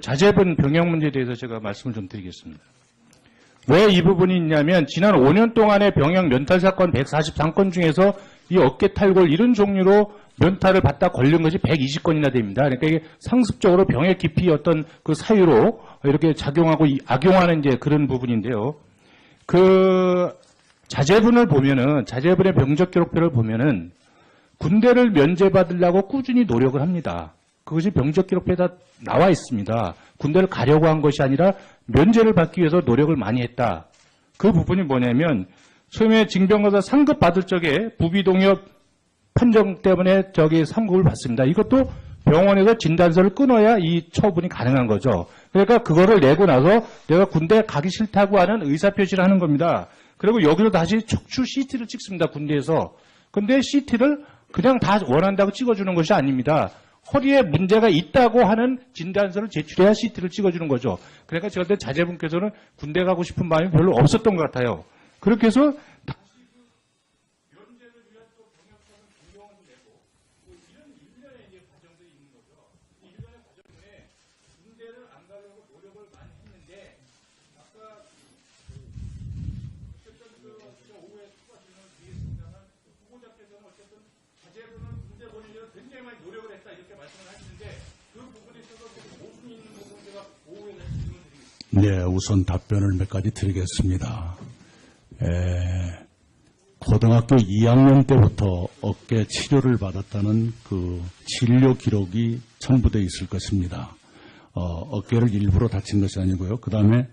자재분 병역 문제에 대해서 제가 말씀을 좀 드리겠습니다. 왜 이 부분이 있냐면 지난 5년 동안의 병역 면탈 사건 143건 중에서 이 어깨 탈골 이런 종류로 면탈을 받다 걸린 것이 120건이나 됩니다. 그러니까 이게 상습적으로 병의 깊이 어떤 그 사유로 이렇게 작용하고 악용하는 이제 그런 부분인데요. 그 자재분을 보면은 자재분의 병적 기록표를 보면은 군대를 면제받으려고 꾸준히 노력을 합니다. 그것이 병적 기록표에 다 나와 있습니다. 군대를 가려고 한 것이 아니라 면제를 받기 위해서 노력을 많이 했다. 그 부분이 뭐냐면 처음에 징병검사 상급 받을 적에 부비동엽 판정 때문에 상급을 받습니다. 이것도 병원에서 진단서를 끊어야 이 처분이 가능한 거죠. 그러니까 그거를 내고 나서 내가 군대 가기 싫다고 하는 의사표시를 하는 겁니다. 그리고 여기로 다시 척추 CT를 찍습니다. 군대에서. 근데 CT를 그냥 다 원한다고 찍어주는 것이 아닙니다. 허리에 문제가 있다고 하는 진단서를 제출해야 CT를 찍어주는 거죠. 그러니까 제가 볼 때 자제분께서는 군대 가고 싶은 마음이 별로 없었던 것 같아요. 그렇게 해서 다시 그 면제를 위한 또 병역사는 병원을 내고 뭐 이런 일련의 이제 과정들이 있는 거죠. 이 일련의 과정 중에 군대를 안 가려고 노력을 많이 했는데 아까 어쨌든 오후에 추가 질문을 드리겠습니다만 후보자께서는 어쨌든 자제분은 군대 보내려고 굉장히 많이 노력을 했다 이렇게 말씀을 하시는데 그 부분에 있어서 모순이 있는 부분 제가 오후에 다시 질문 드리겠습니다. 네, 우선 답변을 몇 가지 드리겠습니다. 고등학교 2학년 때부터 어깨 치료를 받았다는 그 진료 기록이 첨부되어 있을 것입니다. 어깨를 일부러 다친 것이 아니고요. 그 다음에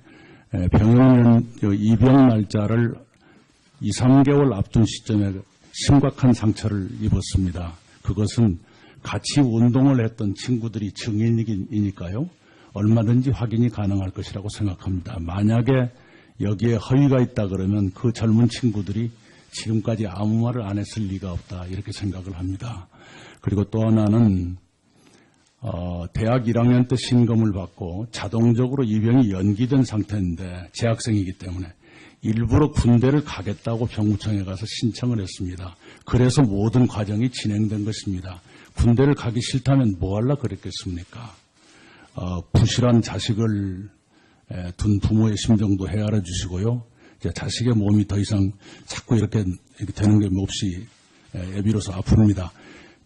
병원 입영 날짜를 2, 3개월 앞둔 시점에 심각한 상처를 입었습니다. 그것은 같이 운동을 했던 친구들이 증인이니까요. 얼마든지 확인이 가능할 것이라고 생각합니다. 만약에 여기에 허위가 있다 그러면 그 젊은 친구들이 지금까지 아무 말을 안 했을 리가 없다 이렇게 생각을 합니다. 그리고 또 하나는 대학 1학년 때 신검을 받고 자동적으로 입영이 연기된 상태인데 재학생이기 때문에 일부러 군대를 가겠다고 병무청에 가서 신청을 했습니다. 그래서 모든 과정이 진행된 것입니다. 군대를 가기 싫다면 뭐 하려고 그랬겠습니까? 부실한 자식을 둔 부모의 심정도 헤아려 주시고요. 자식의 몸이 더 이상 자꾸 이렇게 되는 게 몹시 애비로서 아픕니다.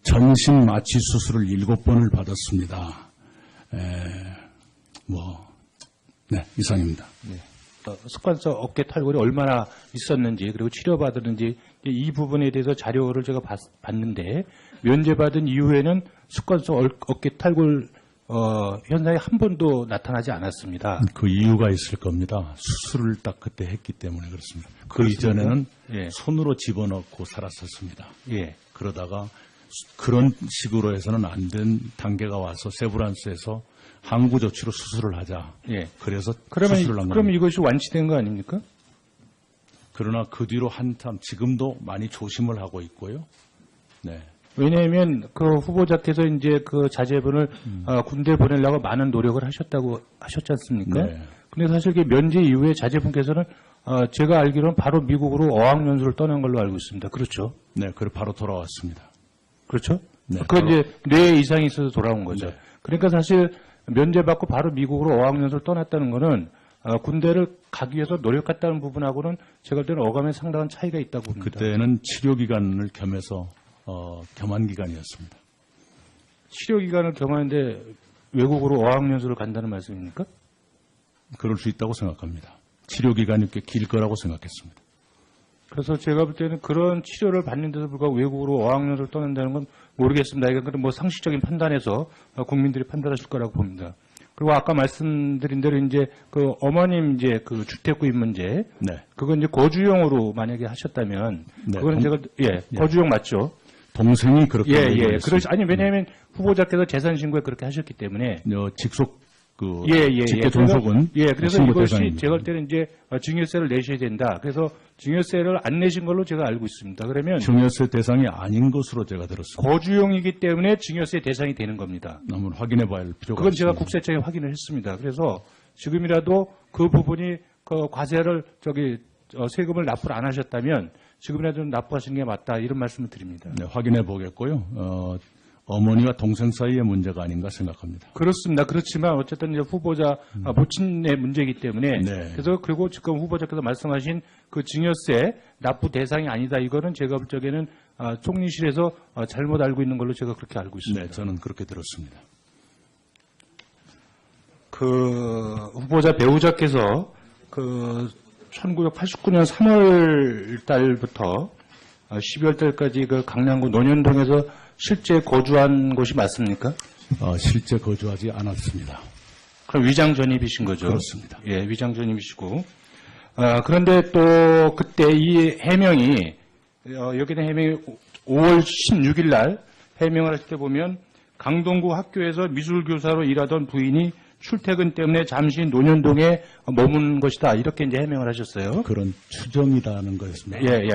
전신 마취 수술을 7번을 받았습니다. 네, 이상입니다. 네. 습관성 어깨 탈골이 얼마나 있었는지 그리고 치료받았는지 이 부분에 대해서 자료를 제가 봤는데 면제받은 이후에는 습관성 어깨 탈골 현상이 한 번도 나타나지 않았습니다. 그 이유가 있을 겁니다. 수술을 딱 그때 했기 때문에 그렇습니다. 그 이전에는 손으로 집어넣고 살았었습니다. 예. 그러다가 그런 식으로 해서는 안 된 단계가 와서 세브란스에서 항구 조치로 수술을 하자. 예. 그래서 그러면 수술을 한 겁니다. 그럼 이것이 완치된 거 아닙니까? 그러나 그 뒤로 한참 지금도 많이 조심을 하고 있고요. 네. 왜냐하면 그 후보자께서 이제 그 자제분을 군대 보내려고 많은 노력을 하셨다고 하셨지 않습니까? 네. 근데 사실 그 면제 이후에 자제분께서는 제가 알기로는 바로 미국으로 어학연수를 떠난 걸로 알고 있습니다. 그렇죠? 네, 그래 바로 돌아왔습니다. 그렇죠? 네, 그 이제 뇌 이상이 있어서 돌아온 거죠. 네. 그러니까 사실 면제받고 바로 미국으로 어학연수를 떠났다는 거는 군대를 가기 위해서 노력했다는 부분하고는 제가 볼 때는 어감에 상당한 차이가 있다고 봅니다. 그때는 치료 기간을 겸해서 겸한 기간이었습니다. 치료 기간을 겸하는데 외국으로 어학연수를 간다는 말씀입니까? 그럴 수 있다고 생각합니다. 치료 기간이 꽤 길 거라고 생각했습니다. 그래서 제가 볼 때는 그런 치료를 받는데도 불구하고 외국으로 어학연수를 떠난다는 건 모르겠습니다. 이건 뭐 상식적인 판단에서 국민들이 판단하실 거라고 봅니다. 그리고 아까 말씀드린 대로 이제 그 어머님 이제 그 주택구입 문제, 네. 그건 이제 거주용으로 만약에 하셨다면, 네. 그거는 제가 거주용 맞죠? 동생이 그렇게 그렇지. 아니 왜냐하면 후보자께서 재산 신고에 그렇게 하셨기 때문에 직속 그 직계 존속은 그래서 신고 이것이 대상입니다. 제가 볼 때는 이제 증여세를 내셔야 된다. 그래서 증여세를 안 내신 걸로 제가 알고 있습니다. 그러면 증여세 대상이 아닌 것으로 제가 들었습니다. 거주용이기 때문에 증여세 대상이 되는 겁니다. 한번 확인해 봐야 할 필요가 그건 제가 있습니다. 국세청에 확인을 했습니다. 그래서 지금이라도 그 부분이 그 과세를 세금을 납부를 안 하셨다면 지금이라도 납부하시는 게 맞다 이런 말씀을 드립니다. 네, 확인해 보겠고요. 어머니와 동생 사이의 문제가 아닌가 생각합니다. 그렇습니다. 그렇지만 어쨌든 이제 후보자 모친의 문제이기 때문에 네. 그래서 그리고 지금 후보자께서 말씀하신 그 증여세 납부 대상이 아니다. 이거는 제가 볼 적에는 총리실에서 잘못 알고 있는 걸로 제가 그렇게 알고 있습니다. 네, 저는 그렇게 들었습니다. 그 후보자 배우자께서 그 1989년 3월 달부터 12월 달까지 그 강남구 논현동에서 실제 거주한 곳이 맞습니까? 실제 거주하지 않았습니다. 그럼 위장 전입이신 거죠? 그렇습니다. 예, 위장 전입이시고. 그런데 또 그때 이 해명이 여기는 해명이 5월 16일 날 해명을 할 때 보면 강동구 학교에서 미술교사로 일하던 부인이 출퇴근 때문에 잠시 논현동에 머문 것이다. 이렇게 이제 해명을 하셨어요. 그런 추정이라는 거였습니다. 예, 예.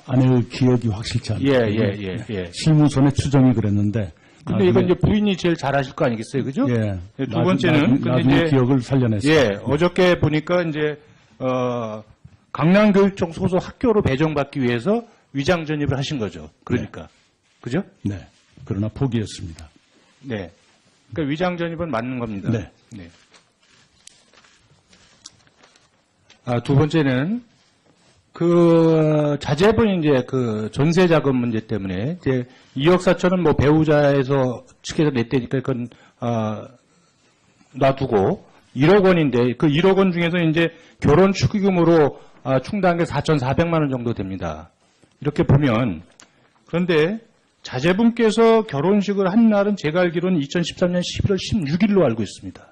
아내의 기억이 확실치 않기 예, 때문에 예, 예, 예. 실무선의 추정이 그랬는데 근데 이건 이제 부인이 제일 잘 아실 거 아니겠어요, 그죠? 예, 두 번째는 근데 나중에 이제 기억을 살려냈어요. 예, 어저께 보니까 이제 강남교육청 소속 학교로 배정받기 위해서 위장 전입을 하신 거죠. 그러니까 그죠? 네, 그러나 포기했습니다. 네. 그러니까 위장 전입은 맞는 겁니다. 네. 네. 두 번째는 그 자제분 이제 그 전세 자금 문제 때문에 이제 2억 4천은 뭐 배우자에서 측에서 냈다니까 그건 놔두고 1억 원인데 그 1억 원 중에서 이제 결혼 축의금으로 충당한 게 4,400만 원 정도 됩니다. 이렇게 보면 그런데 자제분께서 결혼식을 한 날은 제가 알기로는 2013년 11월 16일로 알고 있습니다.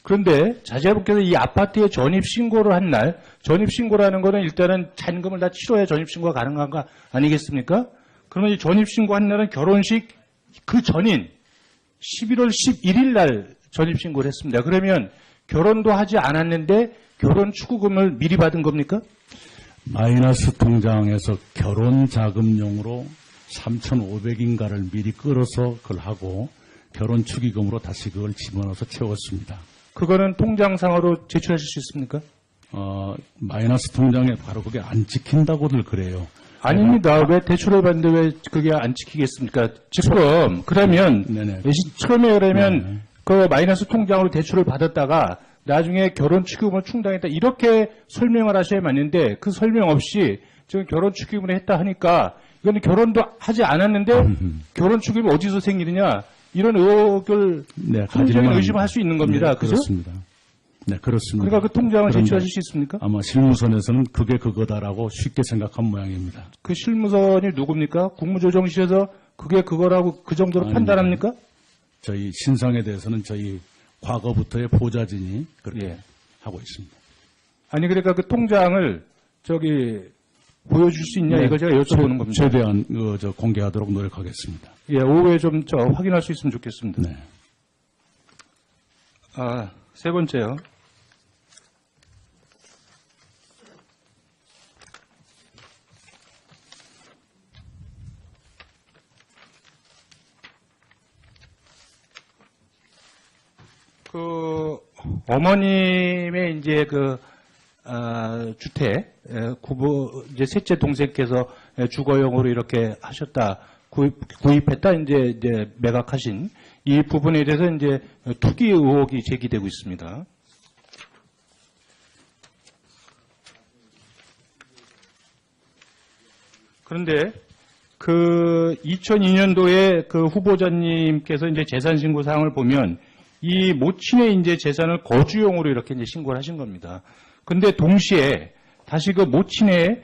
그런데 자제분께서 이 아파트에 전입신고를 한 날, 전입신고라는 거는 일단은 잔금을 다 치러야 전입신고가 가능한 거 아니겠습니까? 그러면 이 전입신고 한 날은 결혼식 그 전인 11월 11일 날 전입신고를 했습니다. 그러면 결혼도 하지 않았는데 결혼 축의금을 미리 받은 겁니까? 마이너스 통장에서 결혼 자금용으로 3,500인가를 미리 끌어서 그걸 하고 결혼 축의금으로 다시 그걸 집어넣어서 채웠습니다. 그거는 통장상으로 제출하실 수 있습니까? 마이너스 통장에 바로 그게 안 찍힌다고들 그래요. 아닙니다. 왜 대출을 받는데 왜 그게 안 지키겠습니까? 지금 그러면 네네. 처음에 그러면 네네. 그 마이너스 통장으로 대출을 받았다가 나중에 결혼 축의금을 충당했다 이렇게 설명을 하셔야 맞는데 그 설명 없이 지금 결혼 축의금을 했다 하니까 이거는 결혼도 하지 않았는데 결혼 축의금이 어디서 생기느냐 이런 의혹을 네, 합리적인 의심을 할 수 있는 겁니다. 네, 그죠? 그렇습니다. 네, 그렇습니다. 그러니까 그 통장을 그런데 제출하실 수 있습니까? 아마 실무선에서는 그게 그거다라고 쉽게 생각한 모양입니다. 그 실무선이 누굽니까? 국무조정실에서 그게 그거라고 그 정도로 아닙니다. 판단합니까? 저희 신상에 대해서는 저희 과거부터의 보좌진이 그렇게 예. 하고 있습니다. 아니 그러니까 그 통장을 저기 보여줄 수 있냐 네, 이거 제가 여쭤보는 겁니다. 최대한 공개하도록 노력하겠습니다. 예, 오후에 좀 확인할 수 있으면 좋겠습니다. 네. 세 번째요. 그 어머님의 이제 그 주택 이제 셋째 동생께서 주거용으로 이렇게 하셨다 구입했다 이제 매각하신 이 부분에 대해서 이제 투기 의혹이 제기되고 있습니다. 그런데 그 2002년도에 그 후보자님께서 이제 재산 신고 사항을 보면 이 모친의 이제 재산을 거주용으로 이렇게 이제 신고를 하신 겁니다. 근데 동시에 다시 그 모친의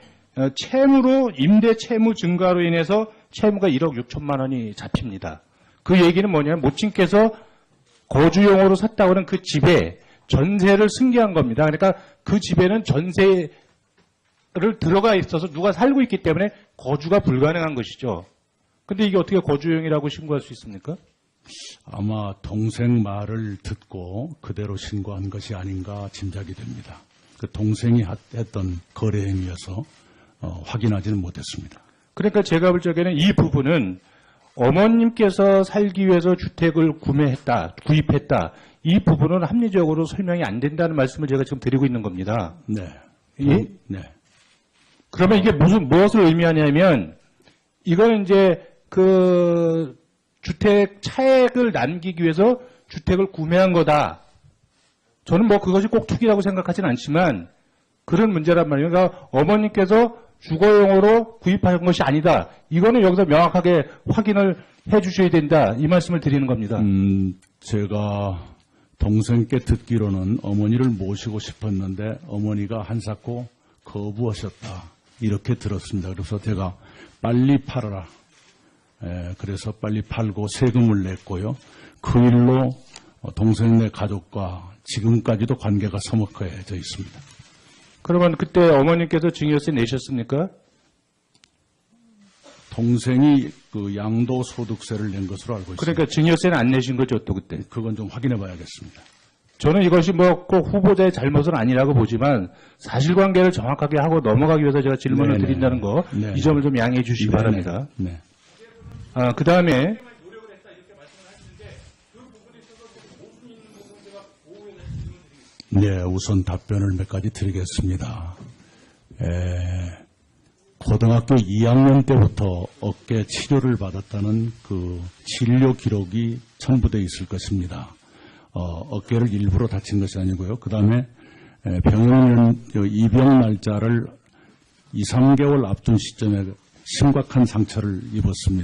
채무로 임대 채무 증가로 인해서 채무가 1억 6천만 원이 잡힙니다. 그 얘기는 뭐냐면 모친께서 거주용으로 샀다고는 그 집에 전세를 승계한 겁니다. 그러니까 그 집에는 전세를 들어가 있어서 누가 살고 있기 때문에 거주가 불가능한 것이죠. 근데 이게 어떻게 거주용이라고 신고할 수 있습니까? 아마 동생 말을 듣고 그대로 신고한 것이 아닌가 짐작이 됩니다. 그 동생이 했던 거래 행위여서 확인하지는 못했습니다. 그러니까 제가 볼 적에는 이 부분은 어머님께서 살기 위해서 주택을 구입했다. 이 부분은 합리적으로 설명이 안 된다는 말씀을 제가 지금 드리고 있는 겁니다. 네. 예? 네. 그러면 이게 무엇을 의미하냐면 이거는 이제 그 주택 차액을 남기기 위해서 주택을 구매한 거다. 저는 뭐 그것이 꼭 투기라고 생각하진 않지만 그런 문제란 말이에요. 그러니까 어머니께서 주거용으로 구입한 것이 아니다. 이거는 여기서 명확하게 확인을 해 주셔야 된다. 이 말씀을 드리는 겁니다. 제가 동생께 듣기로는 어머니를 모시고 싶었는데 어머니가 한사코 거부하셨다. 이렇게 들었습니다. 그래서 제가 빨리 팔아라. 그래서 빨리 팔고 세금을 냈고요. 그 일로 동생네 가족과 지금까지도 관계가 서먹해져 있습니다. 그러면 그때 어머니께서 증여세 내셨습니까? 동생이 그 양도소득세를 낸 것으로 알고 있습니다. 그러니까 증여세는 안 내신 거죠, 또 그때. 그건 좀 확인해 봐야겠습니다. 저는 이것이 뭐 꼭 후보자의 잘못은 아니라고 보지만 사실관계를 정확하게 하고 넘어가기 위해서 제가 질문을 네네. 드린다는 거, 네네. 이 점을 좀 양해해 주시기 네네. 바랍니다. 네. 그 다음에 네, 우선 답변을 몇 가지 드리겠습니다. 고등학교 2학년 때부터 어깨 치료를 받았다는 그 진료 기록이 첨부되어 있을 것입니다. 어깨를 일부러 다친 것이 아니고요. 그 다음에 입영 날짜를 2, 3개월 앞둔 시점에 심각한 상처를 입었습니다.